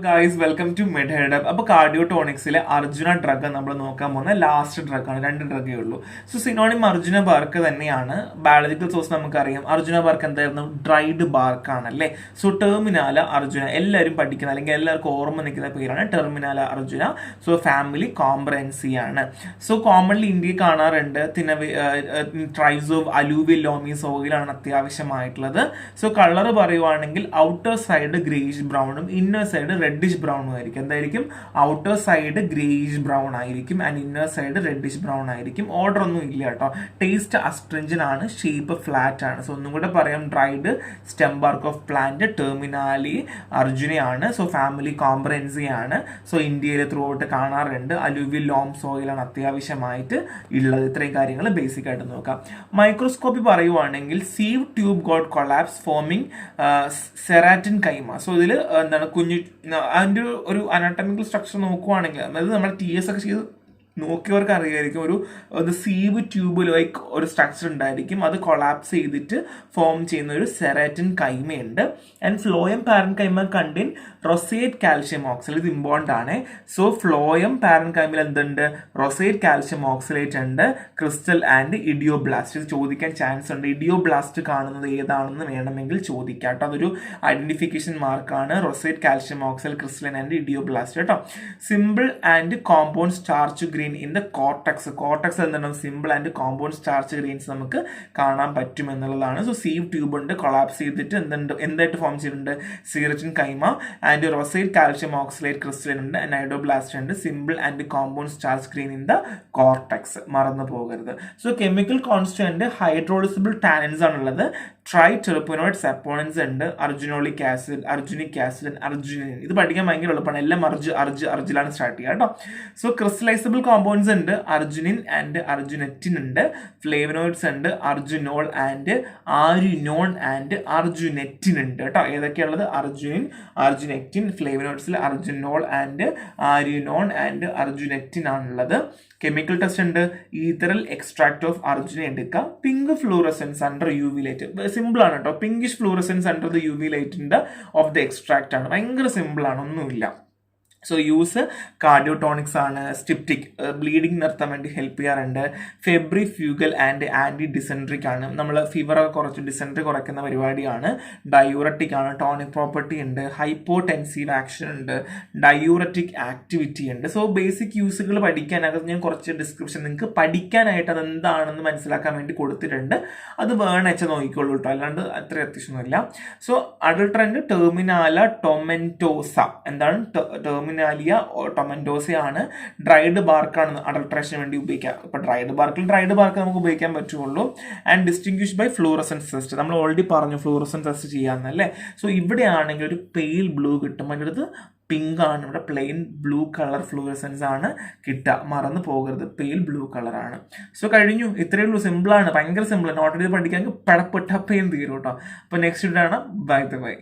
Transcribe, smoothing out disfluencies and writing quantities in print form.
Guys welcome to മെഡ്ഹെഡ്. അപ്പോൾ കാർഡിയോടോണിക്സിലെ Arjuna drug നമ്മൾ നോക്കാൻ പോകുന്ന ലാസ്റ്റ് ഡ്രഗാണ്. 2 ഡ്രഗേ ഉള്ളൂ. സോ സിനോണിം അർജുന ബാർക്ക് തന്നെയാണ്. ബയോളജിക്കൽ സോഴ്സ് നമുക്കറിയാം. അർജുന ബാർക്ക് എന്തായിരുന്നു? ഡ്രൈഡ് ബാർക്ക് ആണല്ലേ. സോ ടെർമിനാല അർജുന എല്ലാവരും പഠിക്കുന്ന അല്ലെങ്കിൽ എല്ലാവർക്കും ഓർമ്മ നിൽക്കുന്ന പേരാണ് Terminalia Arjuna. So family Combretaceae ആണ്. സോ കോമൺലി ഇന്ത്യയിൽ കാണാറുണ്ട്. ട്രൈബ്സ് ഓഫ് അലൂവിയൽ ലോമി സോയിലാണ് അത്യാവശ്യമായിട്ടുള്ളത്. സോ കളർ പറയുവാണെങ്കിൽ ഔട്ടർ സൈഡ് ഗ്രേയിഷ് ബ്രൗണും ഇന്നർ സൈഡ് റെഡിഷ് ബ്രൗണും ആയിരിക്കും. എന്തായിരിക്കും? ഔട്ടർ സൈഡ് ഗ്രേയിഷ് ബ്രൗൺ ആയിരിക്കും and inner side reddish brown ആയിരിക്കും. ഓർഡർ ഒന്നും ഇല്ല കേട്ടോ. ടേസ്റ്റ് അസ്ട്രിഞ്ചൻ ആണ്, ഷേപ്പ് ഫ്ലാറ്റ് ആണ്. സോ ഒന്നും കൂടെ പറയാം, dried stem bark of plant Terminalia അർജുനയാണ്. സോ ഫാമിലി കോംബ്രഹെൻസി ആണ്. സോ ഇന്ത്യയിൽ ത്രൂ ഔട്ട് കാണാറുണ്ട്. അലൂവിയൽ ലോം സോയിലാണ് അത്യാവശ്യമായിട്ട് ഉള്ളത്. ഇത്രയും കാര്യങ്ങൾ ബേസിക് ആയിട്ട് നോക്കാം. മൈക്രോസ്കോപ്പി പറയുവാണെങ്കിൽ sieve tube got collapse forming ceratenchyma. So ഇതിൽ എന്താണ് അതിൻ്റെ ഒരു അനാട്ടമിക്കൽ സ്ട്രക്ചർ നോക്കുവാണെങ്കിൽ, അതായത് നമ്മൾ TS ഒക്കെ ചെയ്ത് നോക്കിയവർക്ക് അറിയായിരിക്കും. ഒരു സീവ് ട്യൂബ് ലൈക്ക് ഒരു സ്ട്രക്ചർ ഉണ്ടായിരിക്കും. അത് കൊളാപ്സ് ചെയ്തിട്ട് ഫോം ചെയ്യുന്ന ഒരു സെറാറ്റിൻ കൈമയുണ്ട്. And phloem parenchyma contain rosette calcium oxalate. ഇത് ഇമ്പോർട്ടൻ്റ് ആണ്. സോ ഫ്ലോയം പാരൻ കൈമയിൽ എന്തുണ്ട്? റൊസേറ്റ് കാൽഷ്യം ഓക്സലേറ്റ് ഉണ്ട്. Crystal and idioblast. ഇത് ചോദിക്കാൻ ചാൻസ് ഉണ്ട്. ഇഡിയോബ്ലാസ്റ്റ് കാണുന്നത് ഏതാണെന്ന് വേണമെങ്കിൽ ചോദിക്കാം കേട്ടോ. അതൊരു ഐഡന്റിഫിക്കേഷൻ മാർക്കാണ്. റൊസേറ്റ് കാൽഷ്യം ഓക്സൽ ക്രിസ്റ്റലൻ ആൻഡ് ഇഡിയോബ്ലാസ്റ്റ് കേട്ടോ. Simple and compound starch grain in the cortex. Cortex എന്താണ്? Simple and compound starch grains നമുക്ക് കാണാൻ പറ്റും എന്നുള്ളതാണ്. സോ സീവ് ട്യൂബ് ഉണ്ട്, കൊളാപ്സ് ചെയ്തിട്ട് എന്തായിട്ട് ഫോം ചെയ്തിട്ടുണ്ട്? Ceratenchyma and rosette calcium oxalate crystal ഉണ്ട്, നൈഡോബ്ലാസ്റ്റ് ഉണ്ട്. Simple and compound starch grain in the cortex. മറന്നു പോകരുത്. So chemical constant hydrolysable tannins ആണുള്ളത്. ട്രൈ ടെർപനോയിഡ് സപ്പോണൻസ് ഉണ്ട്. Arjunolic acid, arjunic acid, arjunin. ഇത് പഠിക്കാൻ ഭയങ്കര എളുപ്പമാണ്. എല്ലാം അർജിലാണ് സ്റ്റാർട്ട് ചെയ്യുക കേട്ടോ. സോ ക്രിസ്റ്റലൈസബിൾ കോമ്പൗണ്ട്സ് ഉണ്ട്. അർജുനിൻ ആൻഡ് അർജുനെറ്റിൻ ഉണ്ട്. ഫ്ലേവനോയിഡ്സ് ഉണ്ട്. അർജുനോൾ ആൻഡ് ആര്യുനോൺ ആൻഡ് അർജുനെറ്റിൻ ഉണ്ട് കേട്ടോ. ഏതൊക്കെയുള്ളത്? അർജുനിൻ, അർജുനെറ്റിൻ. ഫ്ലേവനോയിഡ്സിൽ അർജുനോൾ ആൻഡ് ആര്യുനോൺ ആൻഡ് അർജുനെറ്റിൻ ആണുള്ളത്. കെമിക്കൽ ടെസ്റ്റ് ഉണ്ട്. ഈതറൽ എക്സ്ട്രാക്ട് ഓഫ് അർജുന എടുക്കുക. Pink fluorescence under UV light. Simple ആണ് കേട്ടോ. Pinkish fluorescence under the UV ലൈറ്റിന്റെ ഓഫ് ദ എക്സ്ട്രാക്ട് ആണ്. ഭയങ്കര സിമ്പിൾ ആണ്, ഒന്നുമില്ല. സോ യൂസ് കാർഡിയോടോണിക്സ് ആണ്. സ്റ്റിപ്റ്റിക് ബ്ലീഡിങ് നിർത്താൻ വേണ്ടി ഹെൽപ്പ് ചെയ്യാറുണ്ട്. ഫെബ്രി ഫ്യൂഗൽ ആൻഡ് ആന്റി ഡിസെൻട്രിക് ആണ്. നമ്മൾ ഫീവറൊക്കെ കുറച്ച് ഡിസെൻട്രി കുറയ്ക്കുന്ന പരിപാടിയാണ്. ഡയൂററ്റിക് ആണ്. ടോണിക് പ്രോപ്പർട്ടി ഉണ്ട്. ഹൈപ്പോടെൻസീവ് ആക്ഷൻ ഉണ്ട്. ഡയൂററ്റിക് ആക്ടിവിറ്റി ഉണ്ട്. സോ ബേസിക് യൂസുകൾ പഠിക്കാനകത്ത് ഞാൻ കുറച്ച് ഡിസ്ക്രിപ്ഷൻ നിങ്ങൾക്ക് പഠിക്കാനായിട്ട് അതെന്താണെന്ന് മനസ്സിലാക്കാൻ വേണ്ടി കൊടുത്തിട്ടുണ്ട്. അത് വേണമെന്ന് നോക്കിക്കോളൂ കേട്ടോ, അല്ലാണ്ട് അത്ര അത്യാവശ്യമൊന്നുമില്ല. സോ അഡൾട്രന്റ് ടെർമിനാല ടൊമന്റോസ. എന്താണ്? ടെർമിനാലിയ ടൊമന്റോസ ആണ്. ഡ്രൈഡ് ബാർക്കാണ് അഡൾട്രേഷന് വേണ്ടി ഉപയോഗിക്കുക. ഇപ്പൊ ഡ്രൈഡ് ബാർക്ക് നമുക്ക് ഉപയോഗിക്കാൻ പറ്റുള്ളൂ. And distinguish by fluorescence test. നമ്മൾ ഓൾറെഡി പറഞ്ഞു ഫ്ലൂറസെൻസ് ടെസ്റ്റ് ചെയ്യാന്നല്ലേ. സോ ഇവിടെ ആണെങ്കിൽ ഒരു പെയിൽ ബ്ലൂ കിട്ടും. അതിൻ്റെ അടുത്ത് പിങ്ക് ആണ്. ഇവിടെ പ്ലെയിൻ ബ്ലൂ കളർ ഫ്ലൂറസെൻസ് ആണ് കിട്ടുക. മറന്നു പോകരുത്, പെയിൽ ബ്ലൂ കളർ ആണ്. സോ കഴിഞ്ഞു. ഇത്രയേ ഉള്ളൂ. സിമ്പിൾ ആണ്, ഭയങ്കര സിമ്പിൾ. നോട്ട് ചെയ്ത് പഠിക്കാൻ പെടപ്പെട്ടപ്പേയും തീരും കേട്ടോ. അപ്പൊ നെക്സ്റ്റ് ഇതാണ്. Bye the by.